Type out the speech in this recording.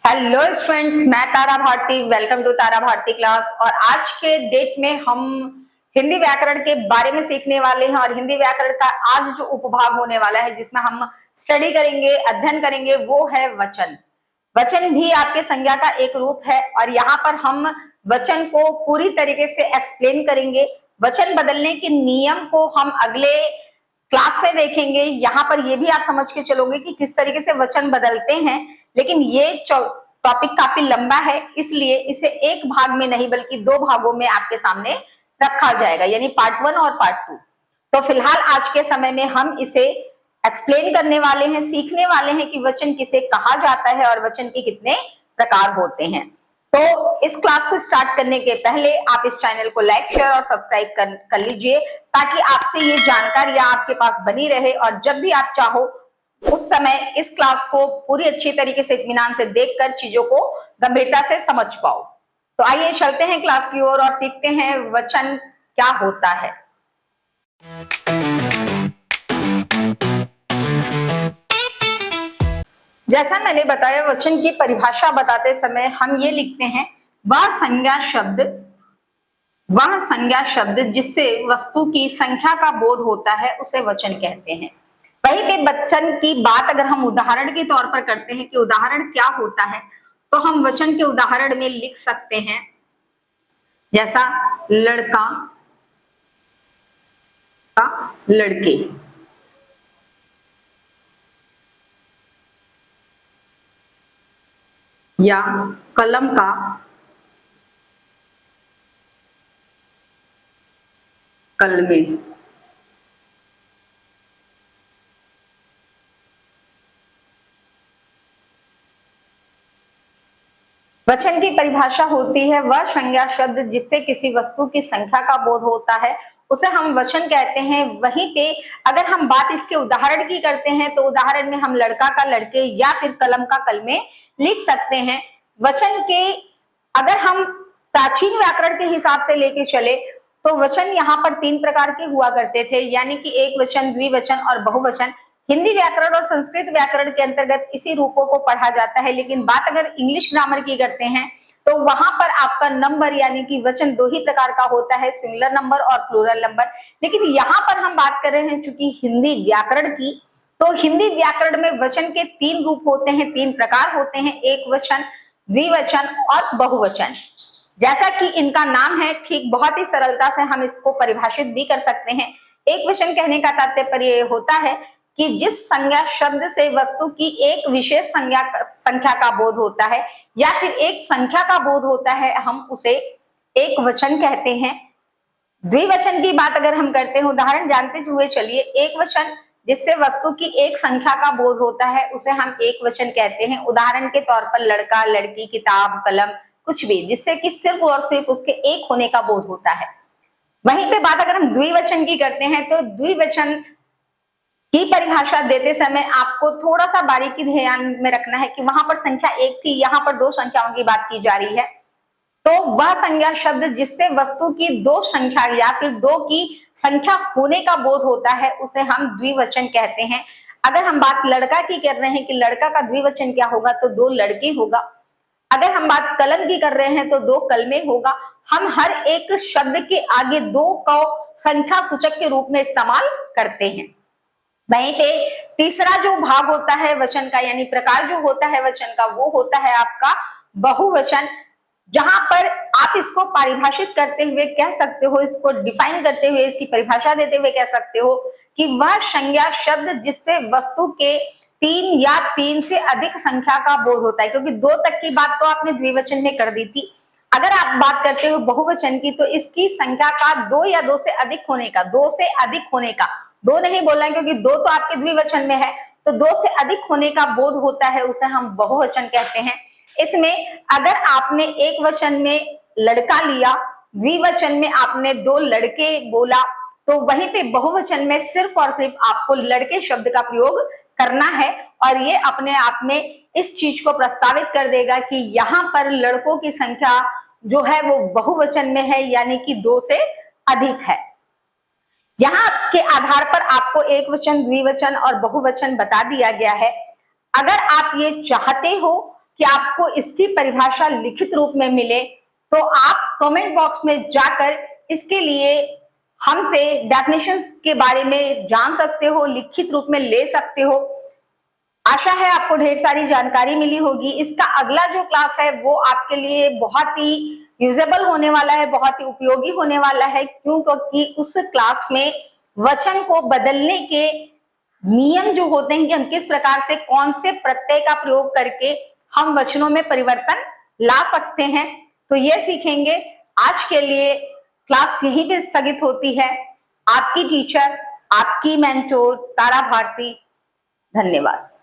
Hello student, मैं Tara Bharti. Welcome to Tara Bharti class. और आज के डेट में हम हिंदी व्याकरण के बारे में सीखने वाले हैं। और हिंदी व्याकरण का आज जो उपभाग होने वाला है, जिसमें हम स्टडी करेंगे, अध्ययन करेंगे, वो है वचन। वचन भी आपके संज्ञा का एक रूप है और यहाँ पर हम वचन को पूरी तरीके से एक्सप्लेन करेंगे। वचन बदलने के नियम को हम अगले क्लास में देखेंगे। यहाँ पर ये भी आप समझ के चलोगे कि किस तरीके से वचन बदलते हैं। लेकिन ये टॉपिक काफी लंबा है, इसलिए इसे एक भाग में नहीं बल्कि दो भागों में आपके सामने रखा जाएगा, यानी पार्ट 1 और पार्ट 2। तो फिलहाल आज के समय में हम इसे एक्सप्लेन करने वाले हैं, सीखने वाले हैं कि वचन किसे कहा जाता है और वचन के कितने प्रकार होते हैं। तो इस क्लास को स्टार्ट करने के पहले आप इस चैनल को लाइक, शेयर और सब्सक्राइब कर लीजिए, ताकि आपसे ये जानकारियां आपके पास बनी रहे और जब भी आप चाहो उस समय इस क्लास को पूरी अच्छी तरीके से इत्मीनान से देखकर चीजों को गंभीरता से समझ पाओ। तो आइए चलते हैं क्लास की ओर और सीखते हैं वचन क्या होता है। जैसा मैंने बताया, वचन की परिभाषा बताते समय हम ये लिखते हैं, वह संज्ञा शब्द जिससे वस्तु की संख्या का बोध होता है उसे वचन कहते हैं। वहीं पे वचन की बात अगर हम उदाहरण के तौर पर करते हैं कि उदाहरण क्या होता है, तो हम वचन के उदाहरण में लिख सकते हैं, जैसा लड़का का लड़के, या कलम का कलमे। वचन की परिभाषा होती है, वह संज्ञा शब्द जिससे किसी वस्तु की संख्या का बोध होता है उसे हम वचन कहते हैं। वहीं पे अगर हम बात इसके उदाहरण की करते हैं, तो उदाहरण में हम लड़का का लड़के या फिर कलम का कलमे लिख सकते हैं। वचन के अगर हम प्राचीन व्याकरण के हिसाब से लेके चले तो वचन यहाँ पर 3 प्रकार के हुआ करते थे, यानी कि एक वचन, द्विवचन और बहुवचन। हिंदी व्याकरण और संस्कृत व्याकरण के अंतर्गत इसी रूपों को पढ़ा जाता है। लेकिन बात अगर इंग्लिश ग्रामर की करते हैं तो वहां पर आपका नंबर यानी कि वचन 2 ही प्रकार का होता है, सिंगुलर नंबर और प्लूरल नंबर। लेकिन यहाँ पर हम बात कर रहे हैं चूंकि हिंदी व्याकरण की, तो हिंदी व्याकरण में वचन के 3 रूप होते हैं, 3 प्रकार होते हैं, एक वचन, द्विवचन और बहुवचन। जैसा कि इनका नाम है, ठीक बहुत ही सरलता से हम इसको परिभाषित भी कर सकते हैं। एक वचन कहने का तात्पर्य होता है कि जिस संज्ञा शब्द से वस्तु की एक विशेष संख्या का बोध होता है या फिर एक संख्या का बोध होता है, हम उसे एक वचन कहते हैं। द्विवचन की बात अगर हम करते हैं, उदाहरण जानते हुए चलिए, एक वचन जिससे वस्तु की एक संख्या का बोध होता है उसे हम एक वचन कहते हैं। उदाहरण के तौर पर लड़का, लड़की, किताब, कलम, कुछ भी जिससे कि सिर्फ और सिर्फ उसके एक होने का बोध होता है। वहीं पे बात अगर हम द्विवचन की करते हैं, तो द्विवचन की परिभाषा देते समय आपको थोड़ा सा बारीकी ध्यान में रखना है कि वहां पर संख्या 1 थी, यहाँ पर 2 संख्याओं की बात की जा रही है। तो वह संज्ञा शब्द जिससे वस्तु की 2 संख्या या फिर 2 की संख्या होने का बोध होता है उसे हम द्विवचन कहते हैं। अगर हम बात लड़का की कर रहे हैं कि लड़का का द्विवचन क्या होगा, तो 2 लड़के होगा। अगर हम बात कलम की कर रहे हैं तो 2 कलमे होगा। हम हर एक शब्द के आगे 2 को संख्या सूचक के रूप में इस्तेमाल करते हैं। वहीं पे तीसरा जो भाग होता है वचन का, यानी प्रकार जो होता है वचन का, वो होता है आपका बहुवचन, जहां पर आप इसको परिभाषित करते हुए कह सकते हो, इसको डिफाइन करते हुए, इसकी परिभाषा देते हुए कह सकते हो कि वह संज्ञा शब्द जिससे वस्तु के 3 या 3 से अधिक संख्या का बोध होता है। क्योंकि 2 तक की बात तो आपने द्विवचन में कर दी थी। अगर आप बात करते हो बहुवचन की, तो इसकी संख्या का 2 या 2 से अधिक होने का, 2 से अधिक होने का, 2 नहीं बोलना है क्योंकि 2 तो आपके द्विवचन में है, तो 2 से अधिक होने का बोध होता है, उसे हम बहुवचन कहते हैं। इसमें अगर आपने एक वचन में लड़का लिया, द्विवचन में आपने 2 लड़के बोला, तो वहीं पे बहुवचन में सिर्फ और सिर्फ आपको लड़के शब्द का प्रयोग करना है। और ये अपने आप में इस चीज को प्रस्तावित कर देगा कि यहाँ पर लड़कों की संख्या जो है वो बहुवचन में है, यानी कि 2 से अधिक है। यहाँ के आधार पर आपको एक वचन, द्विवचन और बहुवचन बता दिया गया है। अगर आप ये चाहते हो कि आपको इसकी परिभाषा लिखित रूप में मिले, तो आप कमेंट बॉक्स में जाकर इसके लिए हमसे डेफिनेशंस के बारे में जान सकते हो, लिखित रूप में ले सकते हो। आशा है आपको ढेर सारी जानकारी मिली होगी। इसका अगला जो क्लास है वो आपके लिए बहुत ही यूजेबल होने वाला है, बहुत ही उपयोगी होने वाला है, क्योंकि उस क्लास में वचन को बदलने के नियम जो होते हैं कि हम किस प्रकार से कौन से प्रत्यय का प्रयोग करके हम वचनों में परिवर्तन ला सकते हैं, तो ये सीखेंगे। आज के लिए क्लास यहीं पे स्थगित होती है। आपकी टीचर, आपकी मेंटोर तारा भारती। धन्यवाद।